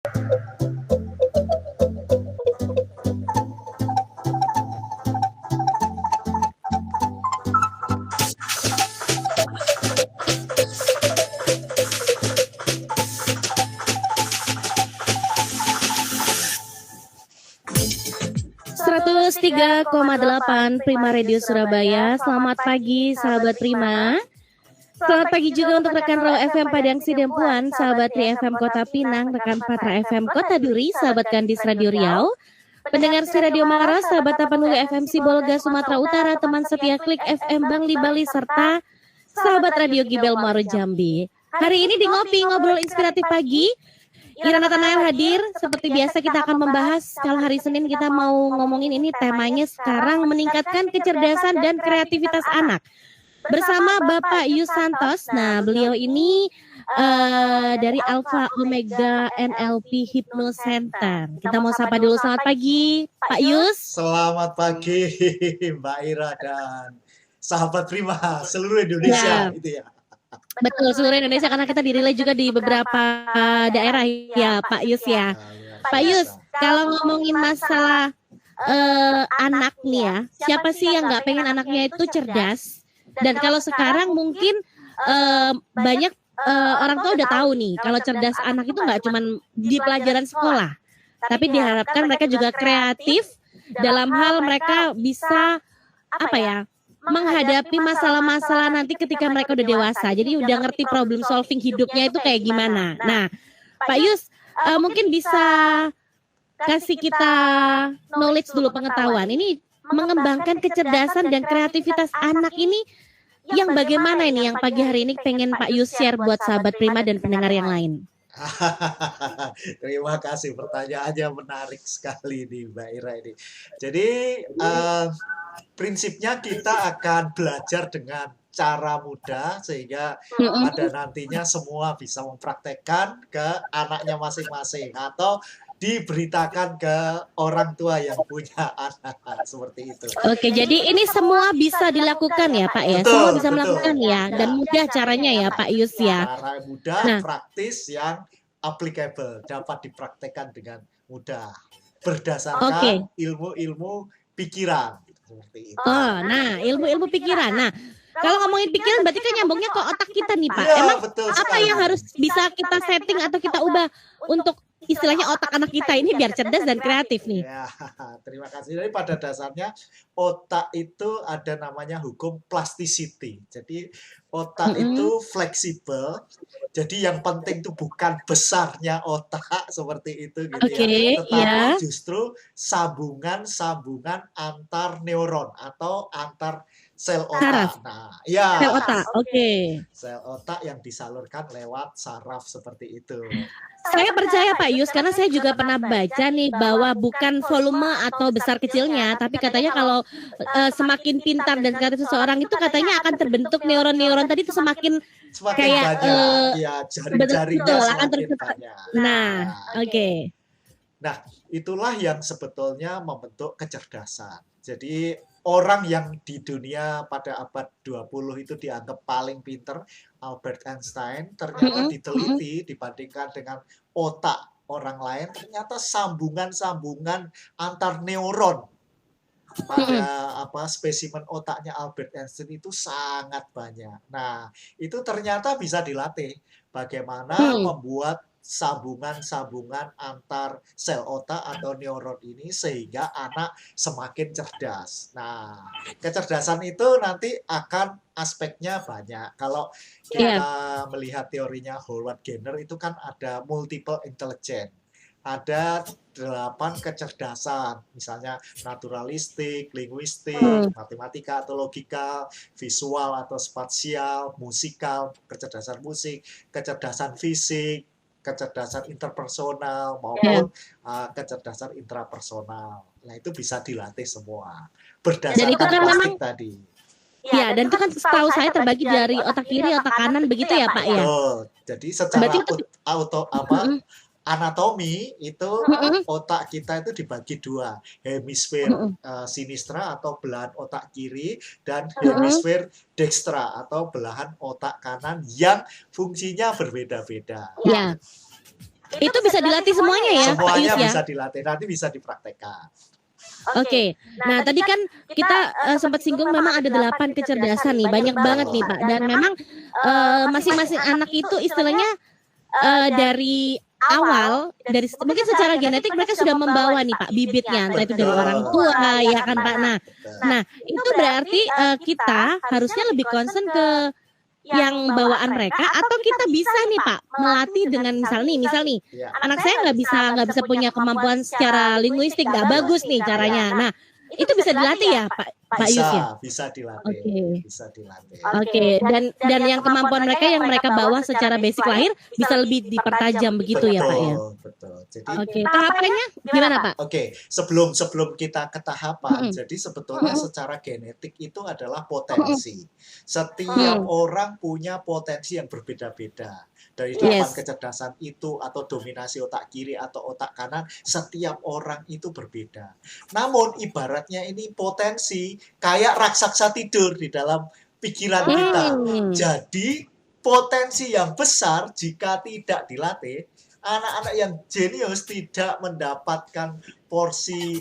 103,8 Prima Radio Surabaya. Selamat pagi sahabat Prima. Selamat pagi juga untuk rekan Raw FM Padang Sidempuan, sahabat Tri FM Kota Pinang, rekan Patra FM Kota Duri, sahabat Kandis Radio Riau, pendengar si Radio Mara, sahabat Tapanuli FM Sibolga Sumatera Utara, teman setia Klik FM Bangli Bali, serta sahabat Radio Gibel Muaro Jambi. Hari ini di Ngopi Ngobrol Inspiratif Pagi, Irana Tanael hadir. Seperti biasa kita akan membahas, kalau hari Senin kita mau ngomongin ini temanya sekarang meningkatkan kecerdasan dan kreativitas anak. Bersama Bapak Yus Santos. Nah, beliau ini dari Alpha Omega NLP Hypno Center. Kita mau sapa dulu. Selamat pagi Pak Yus. Selamat pagi Mbak Ira dan sahabat Prima seluruh Indonesia. Itu ya. Betul, seluruh Indonesia, karena kita dirilai juga di beberapa daerah ya Pak Yus ya. Pak Yus, kalau ngomongin masalah anak nih ya, siapa sih yang nggak pengen anaknya itu cerdas? Dan kalau sekarang mungkin banyak orang tua udah tahu nih, kalau cerdas anak itu nggak cuma di pelajaran sekolah, tapi diharapkan mereka juga kreatif dalam hal mereka bisa menghadapi masalah-masalah nanti ketika mereka udah dewasa. Jadi udah ngerti problem solving hidupnya itu kayak gimana. Nah, Pak Yus mungkin bisa kasih kita knowledge dulu, pengetahuan. Ini mengembangkan kecerdasan dan kreativitas anak ini yang bagaimana ini yang pagi hari ini pengen Pak Yus share buat sahabat Prima dan pendengar yang lain. Terima kasih, pertanyaannya menarik sekali nih Mbak Ira ini. Jadi prinsipnya kita akan belajar dengan cara mudah sehingga pada nantinya semua bisa mempraktekkan ke anaknya masing-masing atau diberitakan ke orang tua yang punya anak seperti itu. Oke, jadi ini semua bisa dilakukan ya Pak ya? Semua bisa melakukan ya, dan mudah caranya ya Pak Yus ya? Cara mudah, praktis yang applicable, dapat dipraktekkan dengan mudah berdasarkan ilmu-ilmu pikiran seperti itu. Oh, nah ilmu-ilmu pikiran. Nah, kalau ngomongin pikiran berarti kan nyambungnya ke otak kita nih Pak. Ya, emang apa sekali yang harus bisa kita setting atau kita ubah untuk istilahnya otak anak kita ini biar cerdas dan kreatif nih? Ya, terima kasih. Jadi pada dasarnya otak itu ada namanya hukum plasticity. Jadi otak itu fleksibel. Jadi yang penting itu bukan besarnya otak seperti itu gitu ya. Tetapi justru sambungan-sambungan antar neuron atau antar sel otak. Nah, ya. Sel otak, Sel otak yang disalurkan lewat saraf seperti itu. Saya percaya Pak Yus, karena saya juga pernah baca nih bahwa bukan volume atau besar kecilnya, tapi katanya kalau semakin pintar dan kreatif seseorang itu katanya akan terbentuk neuron-neuron tadi itu semakin kayak jari-jarinya semakin banyak. Nah, Nah, itulah yang sebetulnya membentuk kecerdasan. Jadi orang yang di dunia pada abad 20 itu dianggap paling pinter, Albert Einstein, ternyata diteliti dibandingkan dengan otak orang lain, ternyata sambungan-sambungan antar neuron pada spesimen otaknya Albert Einstein itu sangat banyak. Nah, itu ternyata bisa dilatih bagaimana membuat sambungan-sambungan antar sel otak atau neuron ini sehingga anak semakin cerdas. Nah, kecerdasan itu nanti akan aspeknya banyak. Kalau kita melihat teorinya Howard Gardner itu kan ada multiple intelligence. Ada 8 kecerdasan, misalnya naturalistik, linguistik, matematika atau logika, visual atau spasial, musikal, kecerdasan musik, kecerdasan fisik, kecerdasan interpersonal maupun kecerdasan intrapersonal. Nah, itu bisa dilatih semua berdasarkan plastik tadi. Ya, dan itu kan setahu saya terbagi dari otak kiri, otak kanan begitu ya Pak ya. Jadi secara anatomi itu otak kita itu dibagi 2, hemisfer sinistra atau belahan otak kiri dan hemisfer dextra atau belahan otak kanan yang fungsinya berbeda-beda. Itu bisa dilatih semuanya ya, Pak Semuanya Yus ya? bisa dilatih, nanti bisa dipraktekkan. Oke. Nah, tadi kan kita sempat singgung memang ada 8 kecerdasan nih, banyak banget nih, Pak. Dan memang masing-masing anak itu istilahnya dari awal dari mungkin secara genetik mereka sudah membawa nih Pak bibitnya, entah itu dari orang tua ya kan Pak. Nah itu berarti kita harusnya lebih concern ke yang bawaan mereka atau kita bisa nih Pak melatih dengan misal nih Ya. anak saya nggak bisa punya kemampuan secara linguistik, nggak bagus nih caranya. Nah itu bisa dilatih ya Pak Yus ya? Bisa dilatih. Oke. Bisa dilatih. Oke, dan yang kemampuan mereka yang mereka bawa secara basic lahir bisa lebih dipertajam begitu ya Pak ya? Betul. Jadi Oke, tahapannya gimana Pak? Oke, sebelum kita ke tahapan, Mm-mm. jadi sebetulnya secara genetik itu adalah potensi. Setiap orang punya potensi yang berbeda-beda. Dari 8 Yes. kecerdasan itu atau dominasi otak kiri atau otak kanan, setiap orang itu berbeda. Namun ibaratnya ini potensi kayak raksasa tidur di dalam pikiran kita. Jadi potensi yang besar jika tidak dilatih, anak-anak yang jenius tidak mendapatkan porsi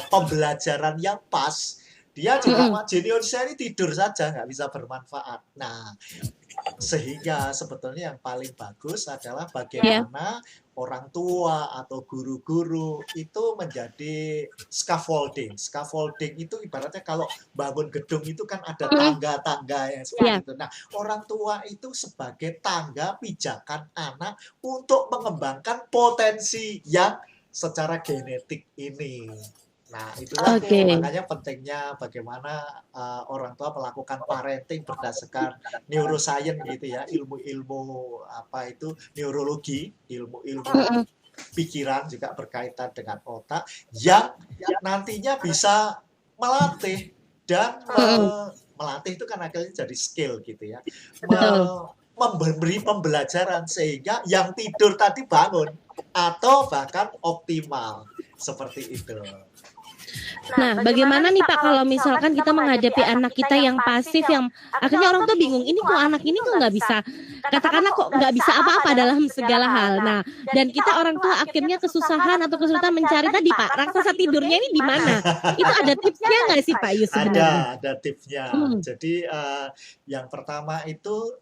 pembelajaran yang pas, dia juga jeniusnya ini tidur saja, nggak bisa bermanfaat. Nah, sehingga sebetulnya yang paling bagus adalah bagaimana orang tua atau guru-guru itu menjadi scaffolding. Scaffolding itu ibaratnya kalau bangun gedung itu kan ada tangga-tangga yang seperti itu. Nah, orang tua itu sebagai tangga pijakan anak untuk mengembangkan potensi yang secara genetik ini. Nah, itulah makanya pentingnya bagaimana orang tua melakukan parenting berdasarkan neuroscience gitu ya, ilmu-ilmu apa itu neurologi, ilmu-ilmu pikiran juga berkaitan dengan otak yang nantinya bisa melatih dan melatih itu kan akhirnya jadi skill gitu ya. Memberi pembelajaran sehingga yang tidur tadi bangun atau bahkan optimal seperti itu. Nah, bagaimana nih Pak kalau misalkan kita menghadapi anak kita yang pasif, yang akhirnya orang tuh bingung, ini kok anak ini kok nggak bisa, katakanlah kok nggak bisa apa-apa dalam segala hal. Nah, dan kita orang tua akhirnya kesusahan atau kesulitan mencari tadi Pak, raksasa tidurnya ini di mana? Itu ada tipsnya nggak sih Pak Yus sebenarnya? Ada tipsnya. Jadi yang pertama itu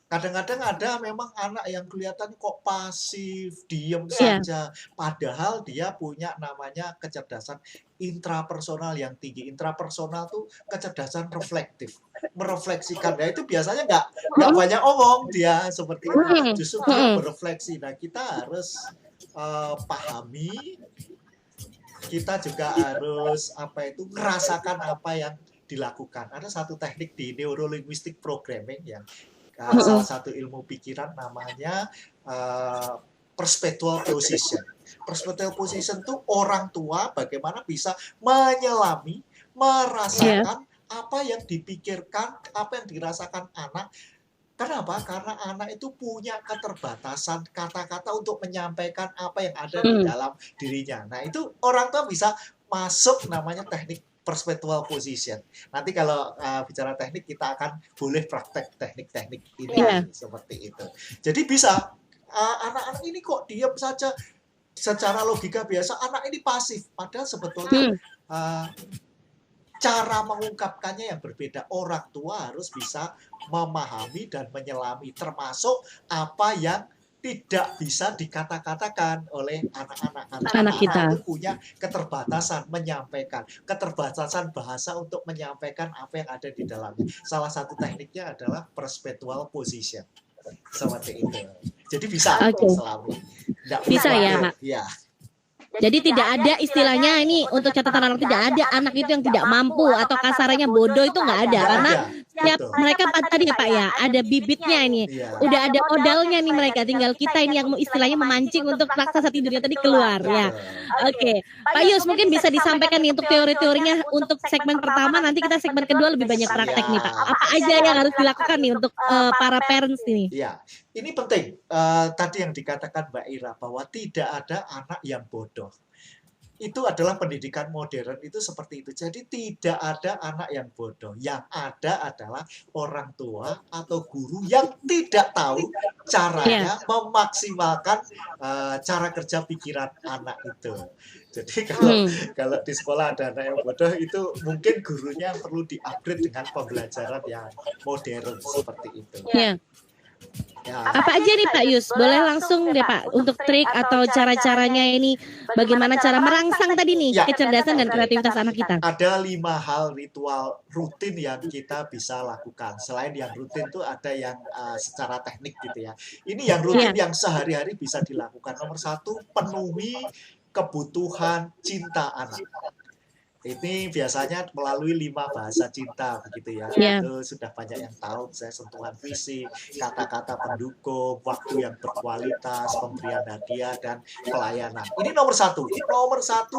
kadang-kadang ada memang anak yang kelihatan kok pasif, diem saja. Padahal dia punya namanya kecerdasan intrapersonal yang tinggi. Intrapersonal tuh kecerdasan reflektif. Merefleksikan. Nah itu biasanya nggak banyak omong dia seperti itu. Justru dia berefleksi. Nah kita harus pahami, kita juga harus merasakan apa yang dilakukan. Ada satu teknik di neurolinguistic programming yang salah satu ilmu pikiran namanya perpetual position. Perpetual position itu orang tua bagaimana bisa menyelami, merasakan apa yang dipikirkan, apa yang dirasakan anak. Kenapa? Karena anak itu punya keterbatasan kata-kata untuk menyampaikan apa yang ada di dalam dirinya. Nah, itu orang tua bisa masuk namanya teknik perpetual position. Nanti kalau bicara teknik kita akan boleh praktek teknik-teknik ini seperti itu. Jadi bisa anak-anak ini kok diam saja secara logika biasa anak ini pasif padahal sebetulnya cara mengungkapkannya yang berbeda. Orang tua harus bisa memahami dan menyelami termasuk apa yang tidak bisa dikata-katakan oleh anak-anak kita. Itu punya keterbatasan menyampaikan, keterbatasan bahasa untuk menyampaikan apa yang ada di dalamnya. Salah satu tekniknya adalah perpetual position. Seperti itu. Jadi bisa selalu. Bisa ya, Pak? Ya. Jadi tidak ada istilahnya ini untuk catatan anak, tidak ada anak itu yang tidak mampu atau kasarnya bodoh, itu nggak ada karena setiap mereka tadi ya Pak ya ada bibitnya ini, udah ada modalnya nih mereka, tinggal kita ini yang istilahnya memancing untuk raksasa tidurnya tadi keluar ya. Oke, Pak Yus mungkin bisa disampaikan nih untuk teori-teorinya untuk segmen pertama, nanti kita segmen kedua lebih banyak praktek nih Pak. Apa aja yang harus dilakukan nih untuk para parents ini? Iya, ini penting. Tadi yang dikatakan Mbak Ira bahwa tidak ada anak yang bodoh. Itu adalah pendidikan modern itu seperti itu. Jadi tidak ada anak yang bodoh. Yang ada adalah orang tua atau guru yang tidak tahu caranya memaksimalkan cara kerja pikiran anak itu. Jadi kalau di sekolah ada anak yang bodoh, itu mungkin gurunya perlu di-upgrade dengan pembelajaran yang modern seperti itu. Ya. Ya. Apa aja nih Pak Yus? Boleh langsung deh Pak untuk trik atau cara-caranya ini, bagaimana cara merangsang tadi nih kecerdasan dan kreativitas anak kita? Ada 5 hal ritual rutin yang kita bisa lakukan. Selain yang rutin tuh ada yang secara teknik gitu ya. Ini yang rutin yang sehari-hari bisa dilakukan. Nomor 1, penuhi kebutuhan cinta anak. Ini biasanya melalui 5 bahasa cinta begitu ya. Itu sudah banyak yang tahu, saya sentuhan fisik, kata-kata pendukung, waktu yang berkualitas, pemberian hadiah dan pelayanan. Ini nomor 1. Nomor 1,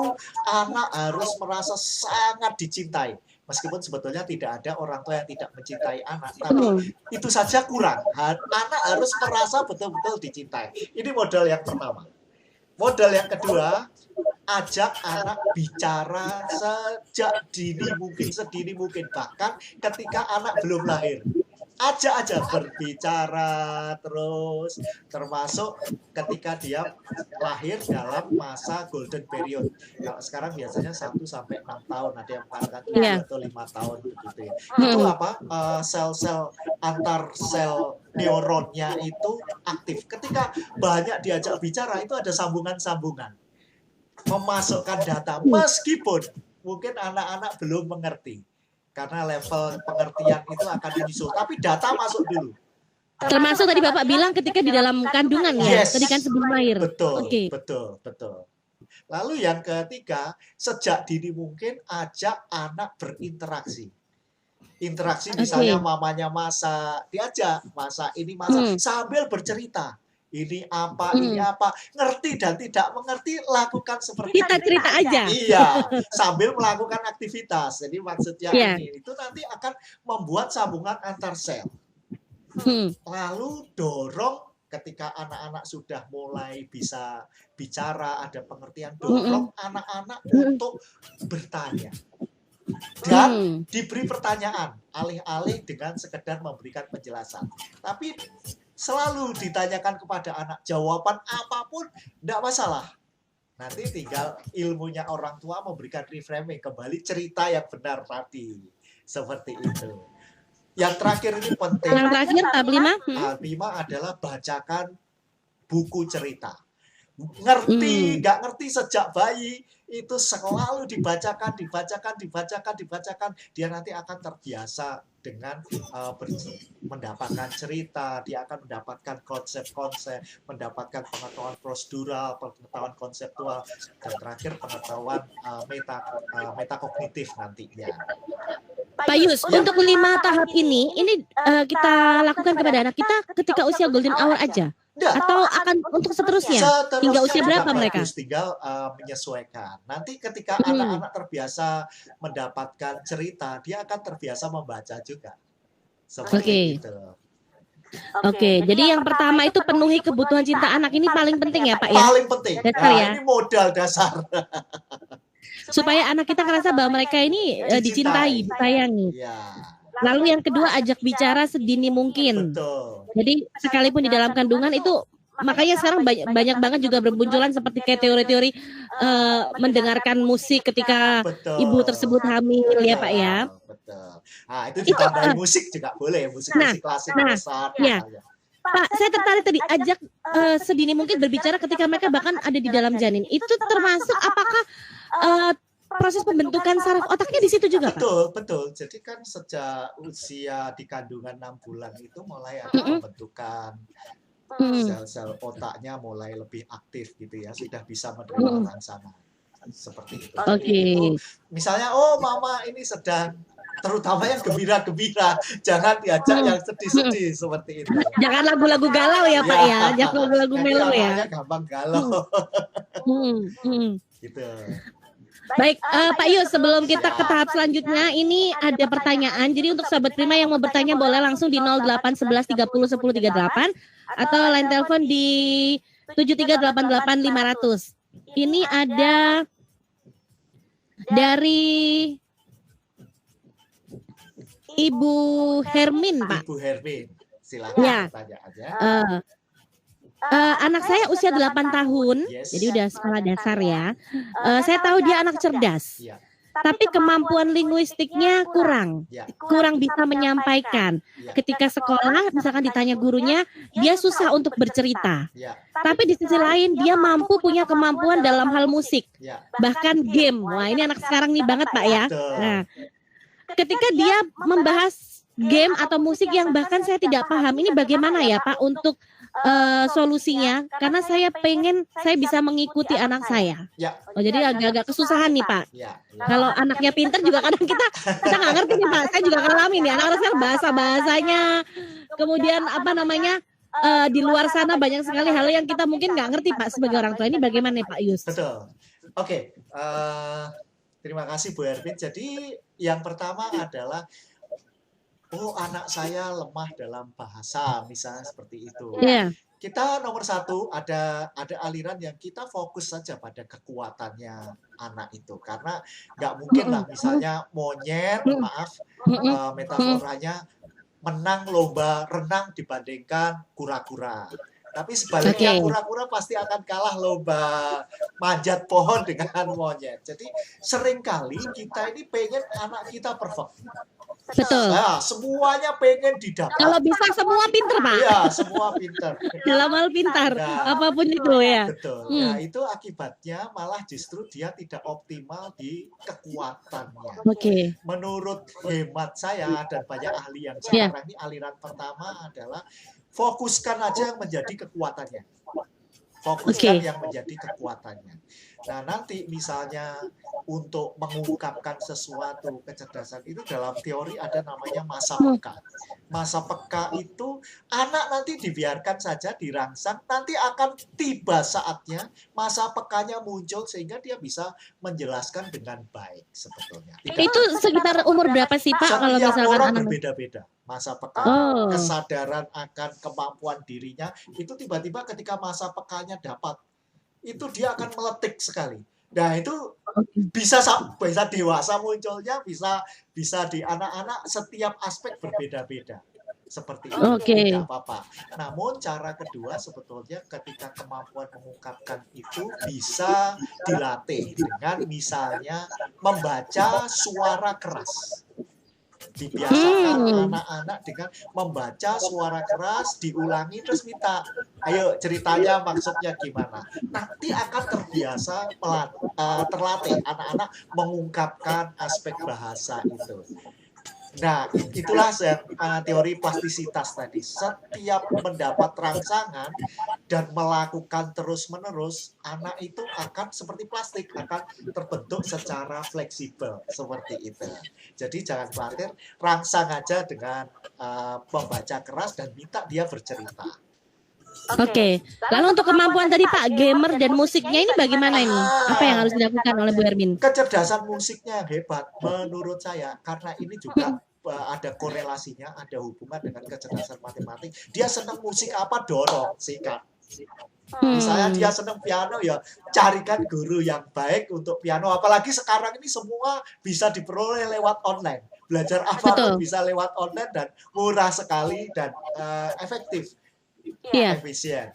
anak harus merasa sangat dicintai. Meskipun sebetulnya tidak ada orang tua yang tidak mencintai anak, tapi itu saja kurang. Anak harus merasa betul-betul dicintai. Ini modal yang pertama. Modal yang kedua, ajak anak bicara sejak sedini mungkin, bahkan ketika anak belum lahir. Ajak aja berbicara terus, termasuk ketika dia lahir dalam masa golden period. Kalau sekarang biasanya 1 sampai 6 tahun, ada yang mengatakan 7 atau 5 tahun begitu ya. Itu apa? Sel-sel antar sel neuronnya itu aktif. Ketika banyak diajak bicara, itu ada sambungan-sambungan. Memasukkan data, meskipun mungkin anak-anak belum mengerti. Karena level pengertian itu akan menyusul. Tapi data masuk dulu. Termasuk tadi Bapak bilang ketika di dalam kandungan ya, tadi kan sebelum lahir. Betul, betul. Lalu yang ketiga, sejak dini mungkin ajak anak berinteraksi. Interaksi misalnya mamanya masak, diajak masak ini masak, sambil bercerita. Ini apa, ngerti dan tidak mengerti, lakukan seperti kita cerita aja. Iya, sambil melakukan aktivitas. Jadi maksudnya ini, itu nanti akan membuat sambungan antar sel. Lalu dorong ketika anak-anak sudah mulai bisa bicara, ada pengertian, dorong anak-anak untuk bertanya. Dan diberi pertanyaan, alih-alih dengan sekedar memberikan penjelasan. Tapi selalu ditanyakan kepada anak, jawaban apapun tidak masalah. Nanti tinggal ilmunya orang tua memberikan reframing, kembali cerita yang benar tadi. Seperti itu. Yang terakhir ini penting. Yang terakhir, tahap 5? Tahap 5 adalah bacakan buku cerita. Ngerti, nggak ngerti sejak bayi, itu selalu dibacakan. Dia nanti akan terbiasa dengan mendapatkan cerita, dia akan mendapatkan konsep-konsep, mendapatkan pengetahuan prosedural, pengetahuan konseptual, dan terakhir pengetahuan metakognitif nantinya. Pak Yus, untuk 5 tahap ini kita lakukan kepada anak kita ketika usia golden hour aja? Atau akan untuk seterusnya? Hingga usia berapa mereka? Tinggal menyesuaikan. Nanti ketika anak-anak terbiasa mendapatkan cerita, dia akan terbiasa membaca juga. Seperti itu. Oke, jadi yang pertama itu penuhi kebutuhan cinta anak, ini paling penting ya Pak ya? Paling penting. Dasar ya? Ini modal dasar. Supaya anak kita ngerasa bahwa mereka ini dicintai, disayangi. Lalu yang kedua, ajak bicara sedini mungkin. Betul. Jadi sekalipun di dalam kandungan itu, makanya sekarang banyak banget juga bermunculan seperti kayak teori-teori mendengarkan musik ketika ibu tersebut hamil, ya Pak ya. Betul. Nah, itu ditambahin musik juga boleh, musik klasik besar. Pak, saya tertarik tadi, ajak sedini mungkin berbicara ketika mereka bahkan ada di dalam janin. Itu termasuk apakah proses pembentukan saraf otaknya di situ juga, Pak? Betul. Jadi kan sejak usia di kandungan 6 bulan itu mulai ada pembentukan sel-sel otaknya mulai lebih aktif gitu ya, sudah bisa menerima rangsangan. Seperti itu. Itu, misalnya, oh mama ini sedang, terutama yang gembira-gembira, jangan diajak yang sedih-sedih seperti itu. Jangan lagu-lagu galau ya Pak ya, jangan lagu-lagu melo ya. Gampang galau. Gitu. Baik, Pak Yus, sebelum kita ke tahap selanjutnya, ini ada pertanyaan. Jadi untuk sahabat Prima yang mau bertanya boleh langsung di 0811 30 10 38 atau line telepon di 7388 500. Ini ada dari Ibu Hermin, Pak. Ibu Hermin, silakan tanya aja. Anak saya usia 8 tahun, Yes. jadi udah sekolah dasar ya. Saya tahu dia anak cerdas, Ya, tapi kemampuan linguistiknya kurang. ya, Kurang bisa menyampaikan. ya, Ketika sekolah, misalkan ditanya gurunya, dia susah untuk bercerita. ya, Tapi di sisi lain, dia mampu punya kemampuan dalam hal musik, ya. bahkan game. Wah, ini anak sekarang nih banget, Pak ya. Betul. Nah, ketika dia membahas game atau musik yang bahkan saya tidak paham, ini bagaimana ya Pak untuk solusinya? Karena saya pengen saya bisa mengikuti anak saya. Ya, Oh, jadi agak-agak kesusahan nih Pak. ya, ya. Kalau anaknya pinter juga kadang kita nggak ngerti nih Pak. Saya juga ngalamin ya, anak-anak sekarang bahasa-bahasanya, kemudian apa namanya, di luar sana banyak sekali hal yang kita mungkin nggak ngerti Pak sebagai orang tua. Ini bagaimana nih Pak Yus? Betul. Oke, terima kasih Bu Erwin. Jadi yang pertama adalah, oh anak saya lemah dalam bahasa, misalnya seperti itu. Iya. Kita nomor satu ada aliran yang kita fokus saja pada kekuatannya anak itu, karena nggak mungkin lah misalnya monyet, maaf metaforanya, menang lomba renang dibandingkan kura-kura. Tapi sebaliknya Oke. kura-kura pasti akan kalah lomba manjat pohon dengan monyet. Jadi seringkali kita ini pengen anak kita perfect. Betul. Nah, semuanya pengen didapat. Kalau bisa semua pinter Pak. Iya, semua pinter. Dalam hal pintar, Nah, apapun itu ya. betul. Nah, itu akibatnya malah justru dia tidak optimal di kekuatannya. Oke. Menurut hemat saya dan banyak ahli yang Iya. sekarang ini, aliran pertama adalah fokuskan aja yang menjadi kekuatannya. Fokuskan Oke. yang menjadi kekuatannya. Nah, nanti misalnya untuk mengungkapkan sesuatu kecerdasan itu dalam teori ada namanya masa peka. Masa peka itu anak nanti dibiarkan saja dirangsang, nanti akan tiba saatnya masa pekanya muncul sehingga dia bisa menjelaskan dengan baik sebetulnya. Itu sekitar umur berapa sih Pak kalau Setiap misalkan orang anak? berbeda-beda masa peka, Oh. kesadaran akan kemampuan dirinya itu tiba-tiba ketika masa pekanya dapat, itu dia akan meletik sekali. Nah, itu bisa dewasa munculnya, bisa di anak-anak, setiap aspek berbeda-beda. Seperti itu, Oke. tidak apa-apa. Namun cara kedua sebetulnya ketika kemampuan mengungkapkan itu bisa dilatih dengan misalnya membaca suara keras. Dibiasakan anak-anak dengan membaca suara keras, diulangi terus minta, ayo ceritanya maksudnya gimana. Nanti akan terbiasa terlatih anak-anak mengungkapkan aspek bahasa itu. Nah, itulah teori plastisitas tadi. Setiap mendapat rangsangan dan melakukan terus-menerus, anak itu akan seperti plastik, akan terbentuk secara fleksibel, seperti itu. Jadi jangan khawatir, rangsang aja dengan membaca keras dan minta dia bercerita. Oke. Lalu untuk kemampuan tadi Pak, gamer dan musiknya ini bagaimana ini? Apa yang harus dilakukan oleh Bu Ermin? Kecerdasan musiknya yang hebat menurut saya, karena ini juga ada korelasinya, ada hubungan dengan kecerdasan matematik. Dia senang musik apa, dorong, sikat. Misalnya dia senang piano, ya carikan guru yang baik untuk piano. Apalagi sekarang ini semua bisa diperoleh lewat online. Belajar apapun bisa lewat online dan murah sekali dan efektif, efisien.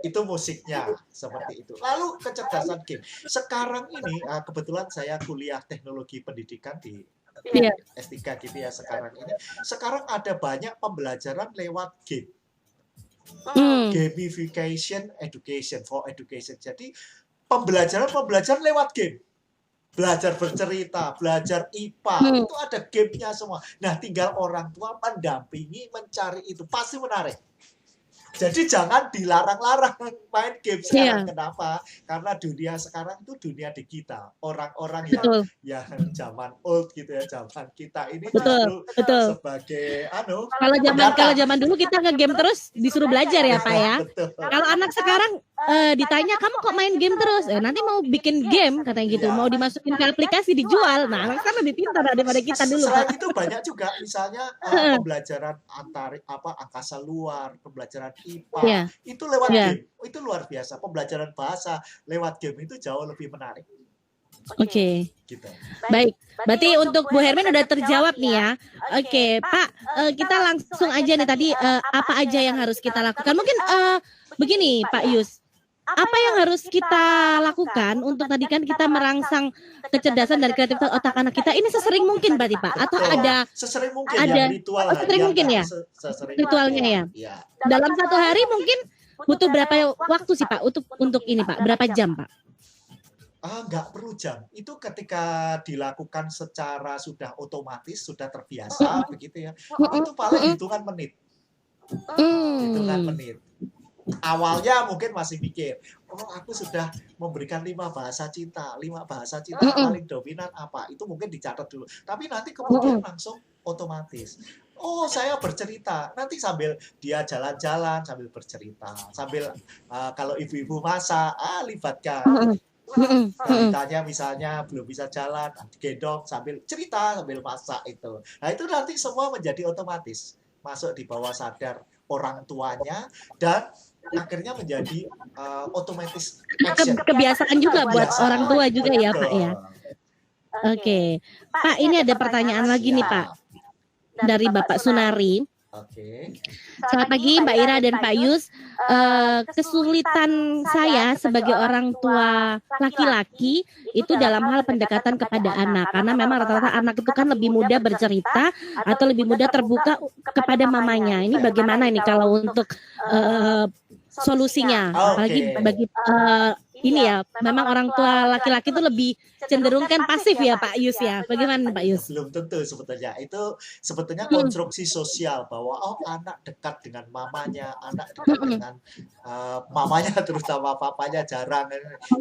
Itu musiknya seperti itu. Lalu kecerdasan game. Sekarang ini kebetulan saya kuliah teknologi pendidikan di S3 gitu ya sekarang ini. Sekarang ada banyak pembelajaran lewat game. Gamification education for education. Jadi pembelajaran lewat game. Belajar bercerita, belajar IPA, itu ada gamenya semua. Nah, tinggal orang tua mendampingi, mencari itu. Pasti menarik. Jadi jangan dilarang-larang main game sekarang. Kenapa? Karena dunia sekarang itu dunia digital. Orang-orang yang zaman old gitu ya, zaman kita ini justru sebagai kalau zaman dulu kita nge-game terus disuruh belajar ya Pak ya. Kalau anak sekarang ditanya kamu kok main game terus? Nanti mau bikin game katanya gitu, mau dimasukin ke aplikasi dijual. Nah, anak sekarang lebih pintar daripada kita dulu. Selain itu banyak juga misalnya pembelajaran angkasa luar, pembelajaran IPA, itu lewat game. Itu luar biasa. Pembelajaran bahasa lewat game itu jauh lebih menarik. Oke. Gitu. Baik. Berarti untuk Bu Hermin udah terjawab nih ya. Oke, Pak, kita langsung aja nih tadi apa aja yang harus kita lakukan. Mungkin begini Pak Yus, apa yang harus kita lakukan untuk tadi kan kita merangsang kecerdasan dan kreativitas otak anak kita ini sesering mungkin berarti Pak? Atau Betul. ada Sesering mungkin ada yang ritual sesering harian mungkin ya? sesering Ritualnya ya. ya. Dalam satu hari mungkin butuh berapa waktu sih Pak untuk ini Pak? Berapa jam Pak? Nggak perlu jam. Itu ketika dilakukan secara sudah otomatis, sudah terbiasa begitu ya. Itu paling hitungan menit. Hitungan menit. Awalnya mungkin masih mikir, oh aku sudah memberikan 5 bahasa cinta. 5 bahasa cinta paling dominan apa? Itu mungkin dicatat dulu. Tapi nanti kemudian langsung otomatis. Oh, saya bercerita. Nanti sambil dia jalan-jalan, sambil bercerita. Sambil kalau ibu-ibu masak, libatkan. Ditanya misalnya belum bisa jalan, gendong sambil cerita, sambil masak itu. Nah, itu nanti semua menjadi otomatis. Masuk di bawah sadar orang tuanya dan akhirnya menjadi otomatis action. Kebiasaan juga buat orang tua juga ya Pak ya. Oke. Pak, ini ada pertanyaan lagi nih Pak dari Bapak Sunari. Oke. Selamat pagi Mbak Ira dan Pak Yus. Kesulitan saya sebagai orang tua laki-laki itu dalam hal pendekatan kepada anak, karena memang rata-rata anak itu kan lebih mudah bercerita atau lebih mudah terbuka kepada mamanya. Ini bagaimana ini kalau untuk solusinya? Apalagi bagi ini ya, memang orang tua laki-laki itu lebih cenderung kan pasif ya Pak Yus ya. Bagaimana Pak Yus? Belum tentu sebetulnya. Itu sebetulnya konstruksi sosial bahwa anak dekat dengan mamanya, anak dekat dengan mamanya terutama papanya jarang.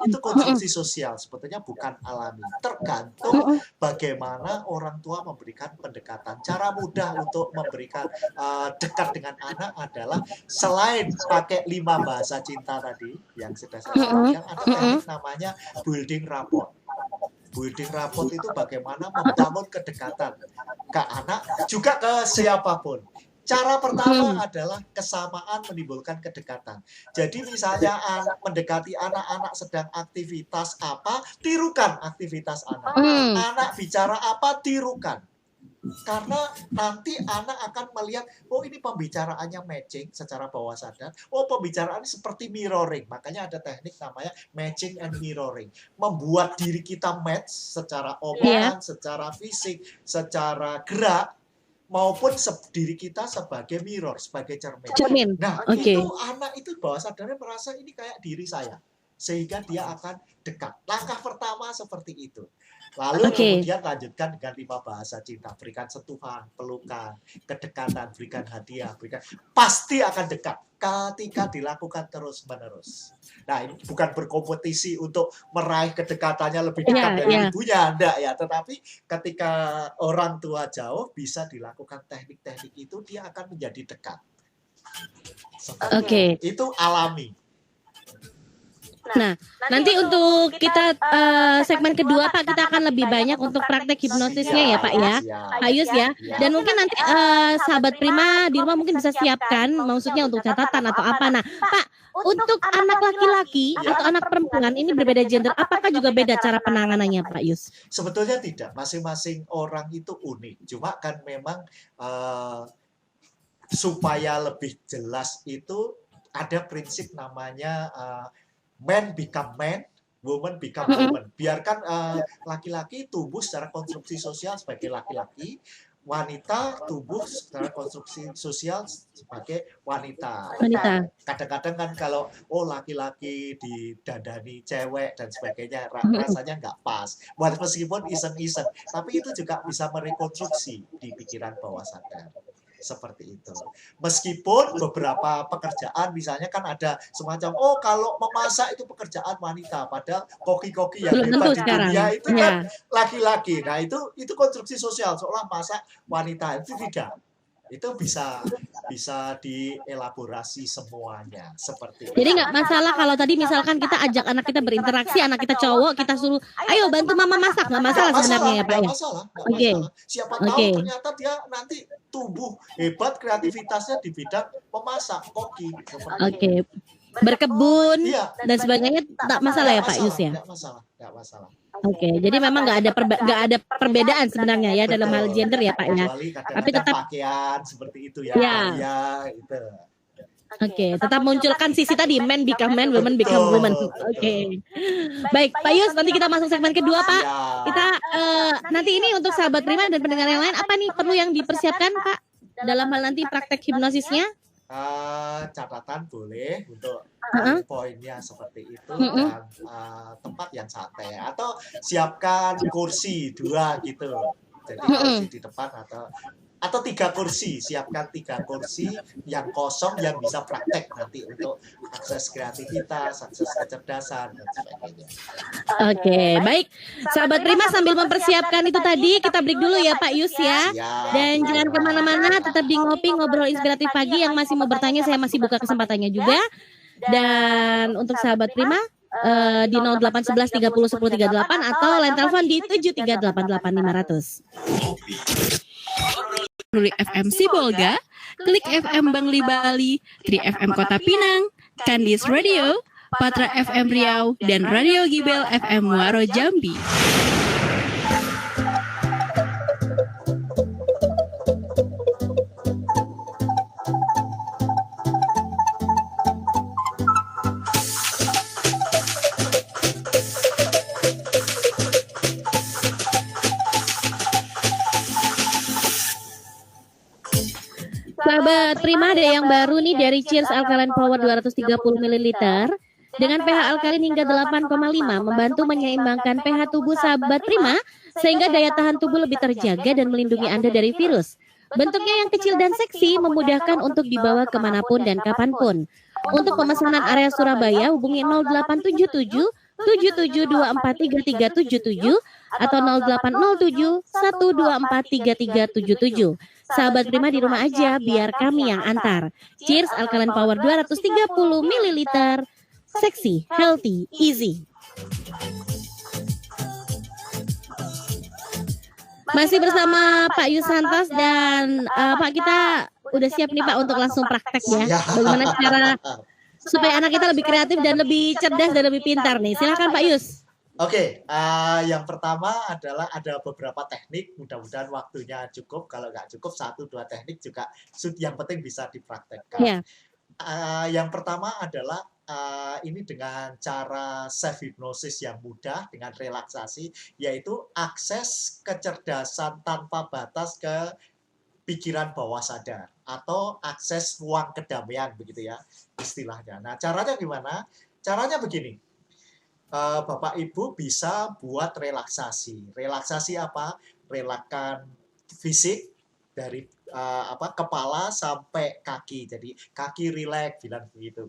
Itu konstruksi sosial, sebetulnya bukan alami. Tergantung bagaimana orang tua memberikan pendekatan. Cara mudah untuk memberikan dekat dengan anak adalah selain pakai 5 bahasa cinta tadi yang sudah saya sebutkan, ada teknik namanya building rapport. Building rapport itu bagaimana membangun kedekatan ke anak, juga ke siapapun. Cara pertama adalah kesamaan menimbulkan kedekatan. Jadi misalnya mendekati anak-anak sedang aktivitas apa, tirukan aktivitas anak. Anak bicara apa, tirukan. Karena nanti anak akan melihat, oh ini pembicaraannya matching secara bawah sadar. Oh pembicaraannya seperti mirroring. Makanya ada teknik namanya matching and mirroring. Membuat diri kita match secara omongan, secara fisik, secara gerak, maupun diri kita sebagai mirror, sebagai cermin. Nah, itu anak itu bawah sadarnya merasa ini kayak diri saya. Sehingga dia akan dekat. Langkah pertama seperti itu. Lalu kemudian lanjutkan dengan 5 bahasa cinta. Berikan sentuhan, pelukan, kedekatan, berikan hadiah, pasti akan dekat ketika dilakukan terus-menerus. Nah, ini bukan berkompetisi untuk meraih kedekatannya lebih dekat dari ibunya, enggak ya. Tetapi ketika orang tua jauh bisa dilakukan teknik-teknik itu, dia akan menjadi dekat. Itu alami. Nah, nanti untuk kita segmen kedua Pak, kita akan lebih banyak untuk praktek hipnosisnya ya Pak ya, Pak Yus ya. Dan mungkin nanti sahabat Prima di rumah mungkin bisa siapkan, maksudnya untuk catatan atau apa. Nah, Pak, untuk anak laki-laki atau anak perempuan ini berbeda gender, apakah juga beda cara penanganannya Pak Yus? Sebetulnya tidak, masing-masing orang itu unik. Cuma kan memang supaya lebih jelas itu ada prinsip namanya man become man, woman become woman. Biarkan laki-laki tumbuh secara konstruksi sosial sebagai laki-laki, wanita tumbuh secara konstruksi sosial sebagai wanita. Kadang-kadang kan kalau laki-laki didandani cewek dan sebagainya, rasanya nggak pas. Meskipun iseng-iseng, tapi itu juga bisa merekonstruksi di pikiran bawah sadar. Seperti itu. Meskipun beberapa pekerjaan misalnya kan ada semacam kalau memasak itu pekerjaan wanita, padahal koki-koki yang hebat di dunia itu kan laki-laki. Nah, itu konstruksi sosial seolah masak wanita, itu tidak. Itu bisa dielaborasi semuanya seperti itu. Jadi nggak masalah kalau tadi misalkan kita ajak anak kita berinteraksi, anak kita cowok, kita suruh ayo bantu mama masak, nggak masalah sebenarnya ya Pak ya. Masalah. Siapa tahu ternyata dia nanti tumbuh hebat kreativitasnya di bidang memasak, koki. Berkebun dan sebagainya tak masalah ya Pak Yus ya. Nggak masalah. Jadi memang nggak ada perbedaan sebenarnya ya dalam hal gender ya Pak ya. Tapi tetap pakaian seperti itu ya. Ya itu. Oke, tetap munculkan sisi tadi, man become man, woman become woman. Oke. Baik, Pak Yus, nanti kita masuk segmen kedua, Pak. Ya. Kita nanti ini untuk sahabat Prima dan pendengar yang lain, apa nih perlu yang dipersiapkan, Pak? Dalam hal nanti praktek hipnosisnya? Catatan boleh untuk poinnya seperti itu dan tempat yang santai atau siapkan kursi 2 gitu. Jadi kursi di depan atau 3 kursi, siapkan 3 kursi yang kosong yang bisa praktek nanti untuk akses kreativitas, akses kecerdasan dan sebagainya. Oke, baik. Sahabat Prima sambil mempersiapkan itu tadi, kita break dulu ya Pak Yus ya. Dan jangan kemana-mana, tetap di Ngopi Ngobrol Inspiratif Pagi. Yang masih mau bertanya, saya masih buka kesempatannya juga. Dan untuk sahabat Prima, di 0811 30 10 38 atau line telepon di 7388500. Nuri FM Sibolga, Klik FM Bangli Bali, Tri FM Kota Pinang, Kandis Radio, Patra FM Riau, dan Radio Gibel FM Muaro Jambi. Sahabat Prima, ada yang baru nih dari Cheers Alkaline Power 230 ml dengan pH alkalin hingga 8,5 membantu menyeimbangkan pH tubuh sahabat Prima sehingga daya tahan tubuh lebih terjaga dan melindungi Anda dari virus. Bentuknya yang kecil dan seksi memudahkan untuk dibawa kemanapun dan kapanpun. Untuk pemesanan area Surabaya hubungi 0877 77243377 atau 0807 1243377. Sahabat Prima di rumah aja, biar kami yang antar. Cheers Alkaline Power 230 ml. Seksi, healthy, easy. Masih bersama Pak Yus Santos dan Pak, kita udah siap nih Pak untuk langsung praktek ya. Bagaimana cara supaya anak kita lebih kreatif dan lebih cerdas dan lebih pintar nih. Silakan Pak Yus. Oke, yang pertama adalah ada beberapa teknik, mudah-mudahan waktunya cukup. Kalau nggak cukup, 1-2 teknik juga yang penting bisa dipraktekkan. Yeah. Yang pertama adalah ini dengan cara self hypnosis yang mudah, dengan relaksasi, yaitu akses kecerdasan tanpa batas ke pikiran bawah sadar, atau akses ruang kedamaian, begitu ya istilahnya. Nah, caranya gimana? Caranya begini. Bapak Ibu bisa buat relaksasi. Relaksasi apa? Relakskan fisik dari kepala sampai kaki. Jadi kaki rileks, bilang begitu.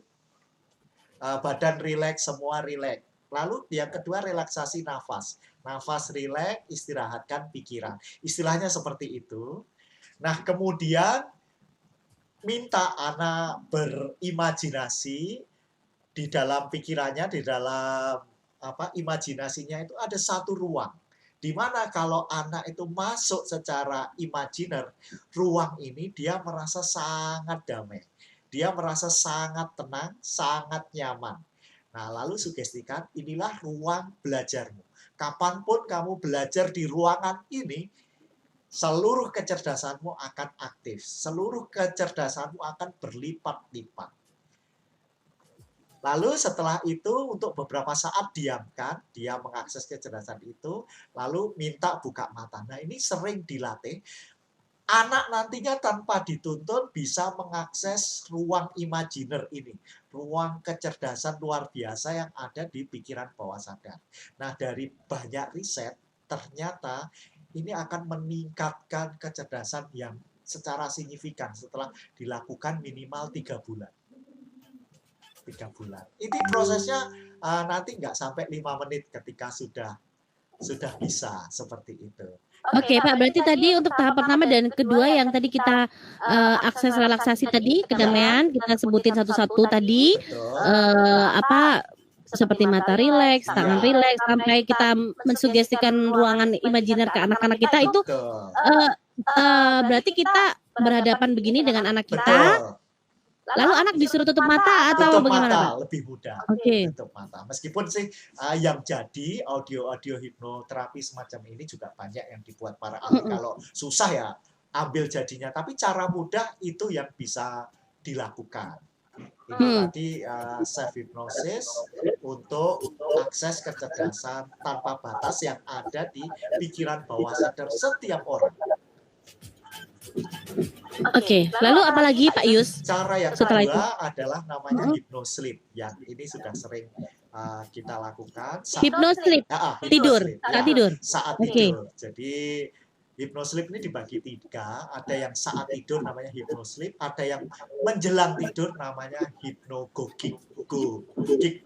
Badan rileks, semua rileks. Lalu yang kedua relaksasi nafas. Nafas rileks, istirahatkan pikiran. Istilahnya seperti itu. Nah, kemudian minta anak berimajinasi di dalam pikirannya, di dalam imajinasinya itu ada satu ruang. Di mana kalau anak itu masuk secara imajiner, ruang ini dia merasa sangat damai. Dia merasa sangat tenang, sangat nyaman. Nah, lalu sugestikan, inilah ruang belajarmu. Kapanpun kamu belajar di ruangan ini, seluruh kecerdasanmu akan aktif. Seluruh kecerdasanmu akan berlipat-lipat. Lalu setelah itu untuk beberapa saat diamkan, dia mengakses kecerdasan itu, lalu minta buka mata. Nah, ini sering dilatih. Anak nantinya tanpa dituntun bisa mengakses ruang imajiner ini, ruang kecerdasan luar biasa yang ada di pikiran bawah sadar. Nah, dari banyak riset, ternyata ini akan meningkatkan kecerdasan yang secara signifikan setelah dilakukan minimal 3 bulan. 3 bulan. Ini prosesnya nanti nggak sampai 5 menit ketika sudah bisa seperti itu. Oke Pak, berarti tadi untuk tahap pertama dan kedua yang tadi kita akses relaksasi tadi, kedamaian, kita sebutin satu-satu tadi, seperti mata rileks, tangan rileks, sampai kita mensugestikan ruangan imajiner ke anak-anak kita itu, berarti kita berhadapan begini dengan anak kita. Lalu anak disuruh tutup mata atau tutup bagaimana mata, Pak? lebih mudah. Oke. Tutup mata. Meskipun sih yang jadi audio hipnoterapi semacam ini juga banyak yang dibuat para ahli. Kalau susah ya ambil jadinya. Tapi cara mudah itu yang bisa dilakukan. Ini tadi self hypnosis untuk akses kecerdasan tanpa batas yang ada di pikiran bawah sadar setiap orang. Oke, lalu apalagi Pak Yus? Cara yang Setelah kedua adalah namanya hypnosleep, yang ini sudah sering kita lakukan. Hypnosleep, tidur, saat tidur. Saat Oke. tidur. Jadi hypnosleep ini dibagi 3, ada yang saat tidur namanya hypnosleep, ada yang menjelang tidur namanya hypnagogic,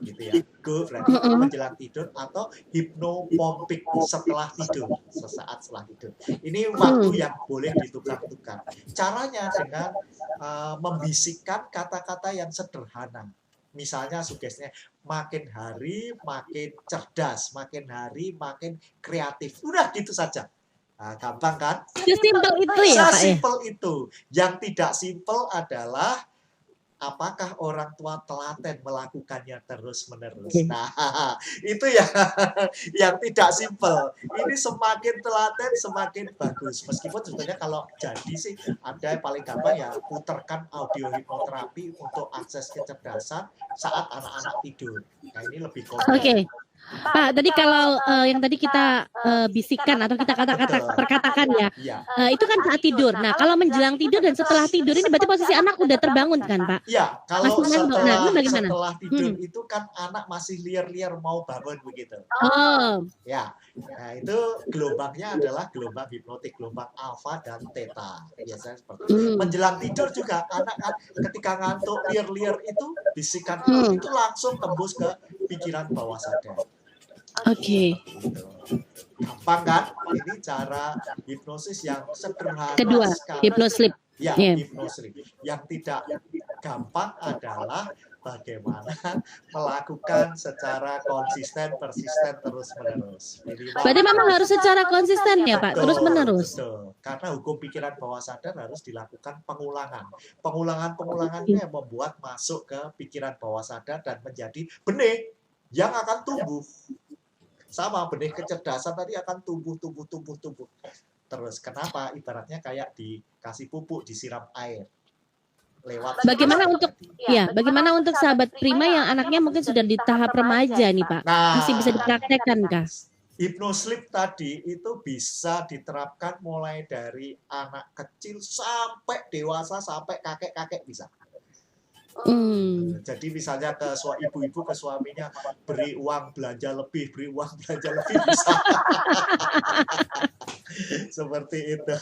gitu ya. Go berarti menjelang tidur, atau hypnopompic setelah tidur, sesaat setelah tidur. Ini waktu yang boleh ditukar-tukar. Caranya dengan membisikkan kata-kata yang sederhana. Misalnya sugestinya, makin hari makin cerdas, makin hari makin kreatif. Udah gitu saja. Nah, gampang kan? Sesimpel itu ya Pak ya? Sesimpel itu. Yang tidak simpel adalah apakah orang tua telaten melakukannya terus-menerus. Nah, itu ya yang tidak simpel. Ini semakin telaten semakin bagus. Meskipun sebetulnya kalau jadi sih ada yang paling gampang ya, putarkan audio hipnoterapi untuk akses kecerdasan saat anak-anak tidur. Nah, ini lebih konkret. Oke. Pak, tadi kalau yang tadi kita bisikan atau kita perkatakan ya, itu kan saat tidur. Nah, kalau menjelang tidur dan setelah tidur ini berarti posisi anak udah terbangun kan, Pak? Iya, kalau Masih ngantuk. Nah, itu bagaimana? setelah tidur itu kan anak masih liar-liar mau bangun begitu. Oh, Ya, nah itu gelombangnya adalah gelombang hipnotik, gelombang alfa dan theta. Biasanya seperti itu. Menjelang tidur juga anak kan ketika ngantuk liar-liar itu bisikan itu langsung tembus ke pikiran bawah sadar. oke. Gampang kan? Ini cara hipnosis yang sederhana Kedua, sekali. hypnosleep. Ya, Iya. hipnosis. Yang tidak gampang adalah bagaimana melakukan secara konsisten, persisten, terus-menerus. Berarti memang harus secara konsisten ya Pak, Betul, terus-menerus. betul. Karena hukum pikiran bawah sadar harus dilakukan pengulangan. Pengulangan ini yang membuat masuk ke pikiran bawah sadar dan menjadi benih yang akan tumbuh. Sama benih kecerdasan tadi akan tumbuh. Terus kenapa? Ibaratnya kayak dikasih pupuk, disiram air. Lewat Bagaimana untuk sahabat Prima yang anaknya mungkin sudah di tahap remaja nih Pak? Masih bisa dipraktekkan kah? Hypnosleep tadi itu bisa diterapkan mulai dari anak kecil sampai dewasa, sampai kakek-kakek bisa. Jadi misalnya ke ibu-ibu ke suaminya, beri uang belanja lebih bisa. Seperti itu.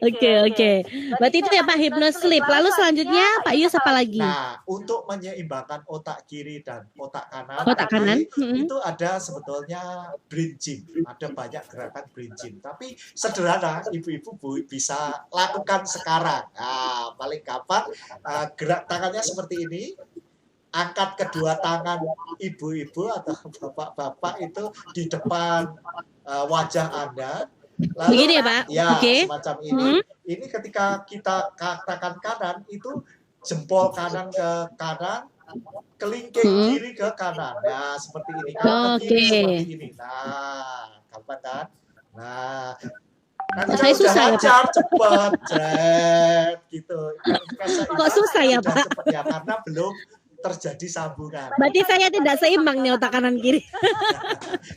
Oke. Berarti itu ya Pak, hypnosleep. Lalu selanjutnya Pak Yus apa lagi? Nah, untuk menyeimbangkan otak kiri dan otak kanan, itu ada sebetulnya brain gym. Ada banyak gerakan brain gym. Tapi sederhana, ibu-ibu bisa lakukan sekarang. Nah, paling gampang gerak tangannya seperti ini. Angkat kedua tangan ibu-ibu atau bapak-bapak itu di depan wajah Anda. Lalu, begini ya Pak? Ya, Oke. semacam ini. Ini ketika kita katakan kanan, itu jempol kanan ke kanan, kelingking kiri ke kanan. Nah, seperti ini. Kalau ke kiri seperti ini. Nah, gampang kan? Nah, nanti Saya kalau udah susah ya, lancar, cepet, gitu. Kok susah ya, udah Pak? Cepet, ya, karena belum terjadi sambungan. Berarti saya tidak seimbang nih otak kanan kiri.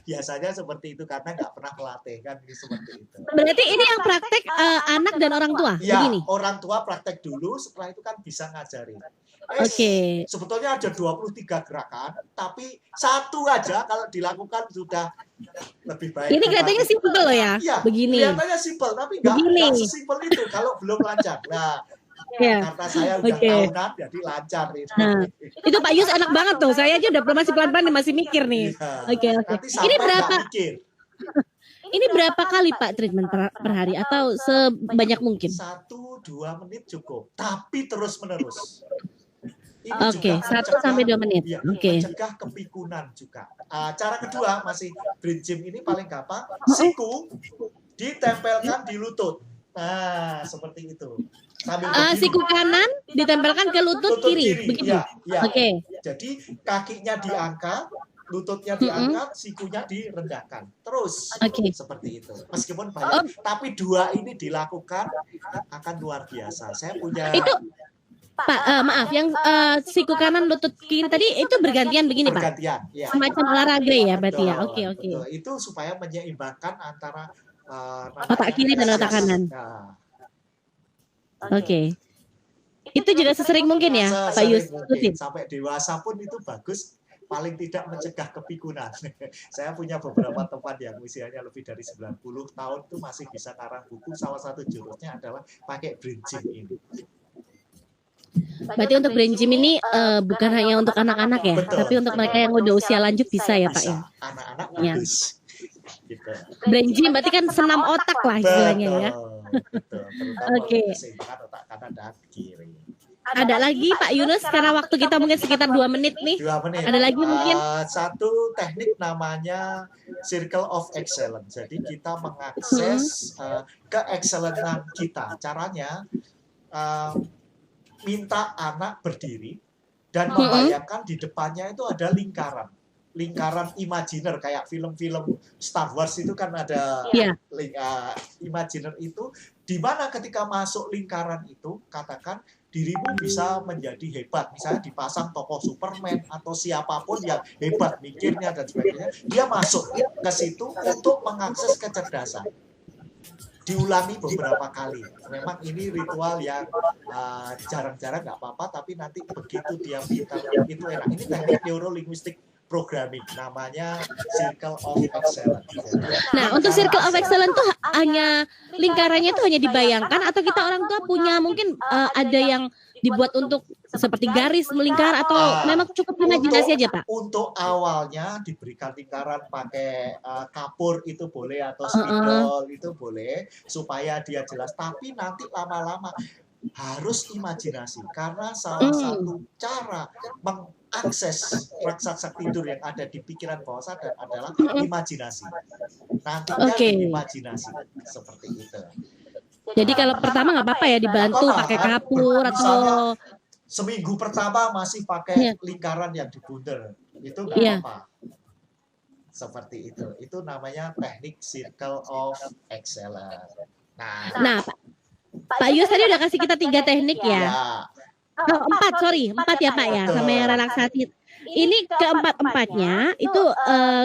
Biasanya seperti itu karena nggak pernah melatih kan, seperti itu. Berarti ini yang praktek anak dan orang tua, Ya, begini. orang tua praktek dulu, setelah itu kan bisa ngajarin. Oke. Sebetulnya ada 23 gerakan, tapi satu aja kalau dilakukan sudah lebih baik. Ini kelihatannya simpel loh ya, Iya, begini. kelihatannya simpel, tapi nggak sesimpel itu kalau belum lancar. Nah, Ya. karena saya udah tahunan, jadi lancar itu. Nah, itu Pak Yus enak banget tuh. Saya aja udah masih pelan-pelan nih, masih mikir nih. Oke. Nanti Ini sampai berapa? nggak mikir. Ini berapa kali Pak treatment per hari atau sebanyak mungkin? 1-2 menit cukup, tapi terus menerus. Oke, 1-2 menit. Ya, Oke. mencegah kepikunan juga. Cara kedua masih brain gym ini paling gampang. Siku ditempelkan di lutut. Nah, seperti itu. Sambil berdiri. Siku kanan ditempelkan ke lutut kiri, begitu. Ya. Oke. Jadi kakinya diangkat, lututnya diangkat, sikunya direndahkan. Terus seperti itu. Meskipun banyak, tapi 2 ini dilakukan akan luar biasa. Saya punya Maaf, yang siku kanan lutut kiri tadi itu bergantian begini Pak? Bergantian, ya. Semacam olahraga ya berarti ya? Betul, Oke. betul. Itu supaya menyeimbangkan antara Otak kiri dan otak kanan. Nah, Oke. Itu juga sesering mungkin ya Pak Yus? sesering mungkin. Rutin. Sampai dewasa pun itu bagus, paling tidak mencegah kepikunan. Saya punya beberapa teman yang usianya lebih dari 90 tahun itu masih bisa karang buku. Salah satu jurusnya adalah pakai brain gym ini. Berarti untuk brain gym ini bukan hanya untuk anak-anak ya, Betul. tapi untuk mereka yang udah usia lanjut bisa ya Pak ya? Bisa, anak-anak Ya. bagus. Gitu. Brain gym berarti kan senam otak lah istilahnya ya. Betul. Terutama Oke. keseimbangan otak kanan dan kiri. Ada lagi Pak Yunus karena waktu kita mungkin sekitar 2 menit nih. 2 menit. Ada lagi mungkin? Satu teknik namanya Circle of Excellence. Jadi kita mengakses keexcellentan kita. Caranya minta anak berdiri dan membayangkan di depannya itu ada lingkaran imajiner kayak film-film Star Wars itu kan ada Iya. imajiner itu, di mana ketika masuk lingkaran itu katakan dirimu bisa menjadi hebat, misalnya dipasang tokoh Superman atau siapapun yang hebat mikirnya dan sebagainya, dia masuk ke situ untuk mengakses kecerdasan. Diulangi beberapa kali. Memang ini ritual yang jarang-jarang nggak apa-apa, tapi nanti begitu dia pintar itu enak. Ini teknik neurolinguistic programming, namanya Circle of Excellence. Nah, untuk Circle of Excellence tuh hanya lingkarannya tuh hanya dibayangkan atau kita orang tua punya mungkin ada yang dibuat untuk seperti garis melingkar atau memang cukup imajinasi aja Pak? Untuk awalnya diberikan lingkaran pakai kapur itu boleh atau spidol itu boleh supaya dia jelas. Tapi nanti lama-lama harus imajinasi karena salah satu cara mengakses raksasa tidur yang ada di pikiran bawah sadar adalah imajinasi. Nantinya imajinasi seperti itu. Jadi kalau pertama nggak apa-apa ya dibantu pakai kapur atau seminggu pertama masih pakai lingkaran yang dibundel, itu nggak apa-apa. Seperti itu. Itu namanya teknik Circle of Excellence. Nah, Pak Yus tadi udah kasih kita 3 teknik ya. Oh, 4 ya Pak ya, sama yang relaksasi. Ini keempat-empatnya itu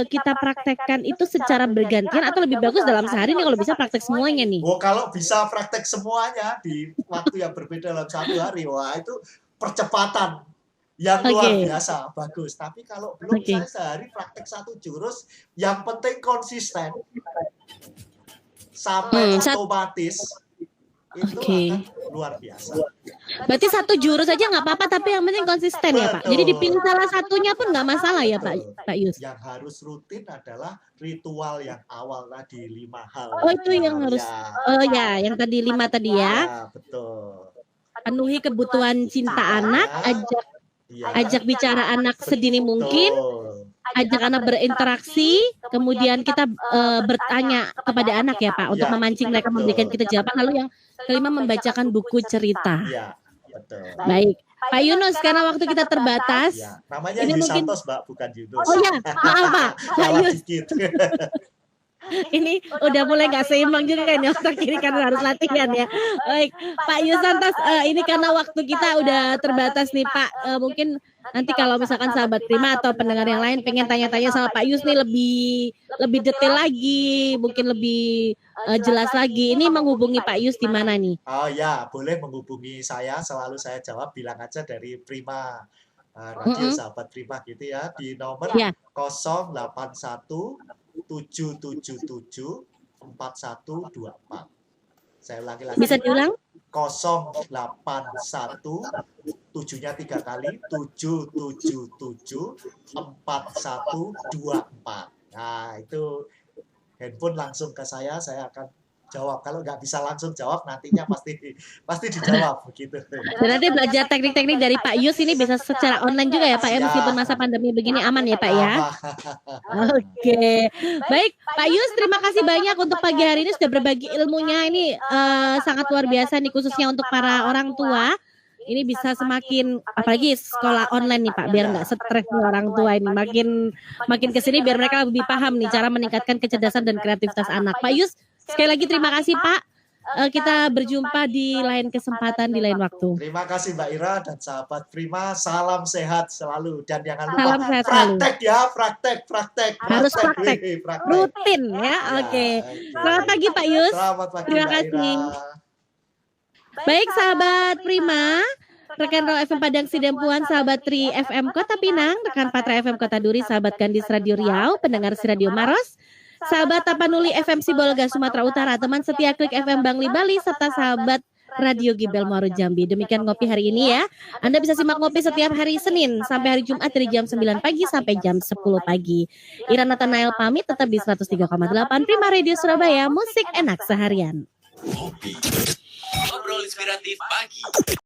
kita praktekkan itu secara bergantian atau lebih bagus dalam sehari nih kalau bisa praktek semuanya nih. Oh, kalau bisa praktek semuanya di waktu yang berbeda dalam 1 hari, wah itu percepatan yang luar biasa, bagus. Tapi kalau belum saya sehari praktek 1 jurus, yang penting konsisten sampai otomatis itu akan luar biasa. Berarti 1 jurus aja nggak apa-apa, tapi yang penting konsisten ya Pak. Jadi dipilih salah satunya pun nggak masalah ya Pak Yus. Yang harus rutin adalah ritual yang awal tadi 5 hal. Oh itu yang harus. Oh ya, yang tadi 5 tadi ya. Betul. Penuhi kebutuhan cinta anak, ajak bicara anak sedini mungkin, ajak anak berinteraksi, kemudian kita bertanya kepada anak ya Pak untuk memancing mereka memberikan kita jawaban. Lalu yang kelima membacakan buku cerita. Iya, betul. Baik, Pak Yunus karena waktu kita terbatas. Namanya Yus Santos Mbak, bukan Yunus. Oh ya, maaf Pak Yunus. Ini udah mulai nggak seimbang juga kan ya otak kiri karena harus latihan ya. Baik, Pak Yus Santos, ini karena waktu kita udah terbatas nih Pak. Mungkin nanti kalau misalkan sahabat Prima atau pendengar yang lain pengen tanya-tanya sama Pak Yus nih lebih detail lagi, mungkin lebih jelas lagi. Ini menghubungi Pak Yus di mana nih? Oh ya, boleh menghubungi saya. Selalu saya jawab, bilang aja dari Prima Radio Sahabat Prima gitu ya, di nomor 081 777 4124. Saya ulangi lagi. Bisa diulang? 081 7-nya 3 kali 777 4124. Nah, itu handphone langsung ke saya akan jawab. Kalau nggak bisa langsung jawab, nantinya pasti dijawab begitu. Dan nanti belajar teknik-teknik dari Pak Yus ini bisa secara online juga ya Pak ya, meskipun masa pandemi begini aman ya Pak ya. Oke, baik Pak Yus, terima kasih banyak untuk pagi hari ini sudah berbagi ilmunya. Ini sangat luar biasa nih, khususnya untuk para orang tua. Ini bisa semakin, apalagi sekolah online nih Pak, biar nggak stres nih orang tua ini. Makin kesini biar mereka lebih paham nih cara meningkatkan kecerdasan dan kreativitas anak. Pak Yus, sekali lagi terima kasih Pak. kita berjumpa di lain kesempatan, di lain waktu. Terima kasih Mbak Ira dan sahabat Prima. Salam sehat selalu dan jangan lupa Salam sehat selalu. praktek ya, praktek. Harus praktek. Wih, praktek. Rutin ya, oke. Selamat pagi Pak Yus. Selamat pagi Terima Mbak kasih. Ira. Baik sahabat Prima, rekan Raw FM Padang Sidempuan, sahabat Tri FM Kota Pinang, rekan Patra FM Kota Duri, sahabat Kandis Radio Riau, pendengar si Radio Maros, sahabat Tapanuli FM Sibolga Sumatera Utara, teman setia Klik FM Bangli Bali, serta sahabat Radio Gibel Muaro Jambi. Demikian ngopi hari ini ya. Anda bisa simak ngopi setiap hari Senin sampai hari Jumat dari jam 9 pagi sampai jam 10 pagi. Ira Nathanael pamit, tetap di 103,8 Prima Radio Surabaya, musik enak seharian. Ngobrol inspiratif pagi.